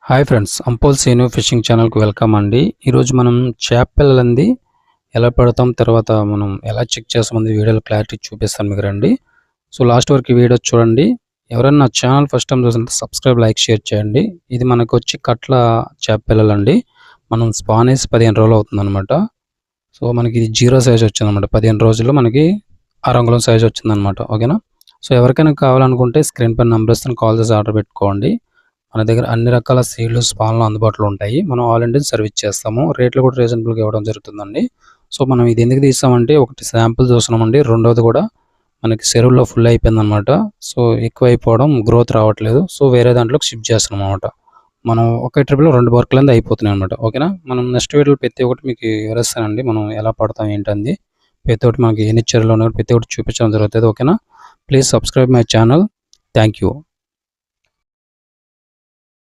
Hi friends, అంపోల్ scene fishing ఛానల్కి welcome అండి. ఈరోజు మనం చేప పిల్లలంది ఎలా పెడతాం, తర్వాత మనం ఎలా చెక్ చేస్తామంది వీడియోలో క్లారిటీ చూపిస్తాను మీకు రండి. సో లాస్ట్ వరకు ఈ వీడియో చూడండి. ఎవరైనా నా ఛానల్ ఫస్ట్ టైం చూస్తుంటే సబ్స్క్రైబ్, లైక్, షేర్ చేయండి. ఇది మనకు వచ్చి కట్ల చేప పిల్లలండి. మనం స్పాన్ వేసి 15 రోజులు అవుతుందన్నమాట. సో మనకి ఇది 0 సైజ్ వచ్చిందన్నమాట. 15 రోజుల్లో మనకి 6 అంగుళం సైజ్ వచ్చిందన్నమాట. ఓకేనా. సో ఎవరికైనా కావాలనుకుంటే స్క్రీన్ పైన నెంబర్ ఇస్తాను, కాల్ చేసి ఆర్డర్ పెట్టుకోండి. మన దగ్గర అన్ని రకాల సీడ్లు, స్పాన్లు అందుబాటులో ఉంటాయి. మనం ఆల్ ఇండియన్ సర్వీస్ చేస్తాము. రేట్లు కూడా రీజనబుల్గా ఇవ్వడం జరుగుతుందండి. సో మనం ఇది ఎందుకు తీస్తామంటే, ఒకటి శాంపుల్ చూస్తున్నామండి, రెండవది కూడా మనకి చెరువులో ఫుల్ అయిపోయిందనమాట. సో ఎక్కువ అయిపోవడం, గ్రోత్ రావట్లేదు. సో వేరే దాంట్లోకి షిఫ్ట్ చేస్తున్నాం అనమాట. మనం ఒకే ట్రిప్లో 2 వర్క్లు అనేది అయిపోతున్నాయి అనమాట. ఓకేనా. మనం నెక్స్ట్ వీడియోలో ప్రతి ఒక్కటి మీకు వివరిస్తానండి, మనం ఎలా పడతాం ఏంటంది. ప్రతి ఒక్కటి మనకి ఎన్ని చెరువులు ఉన్నాయో ప్రతి ఒక్కటి చూపించడం జరుగుతుంది. ఓకేనా. Please subscribe my channel. Thank you.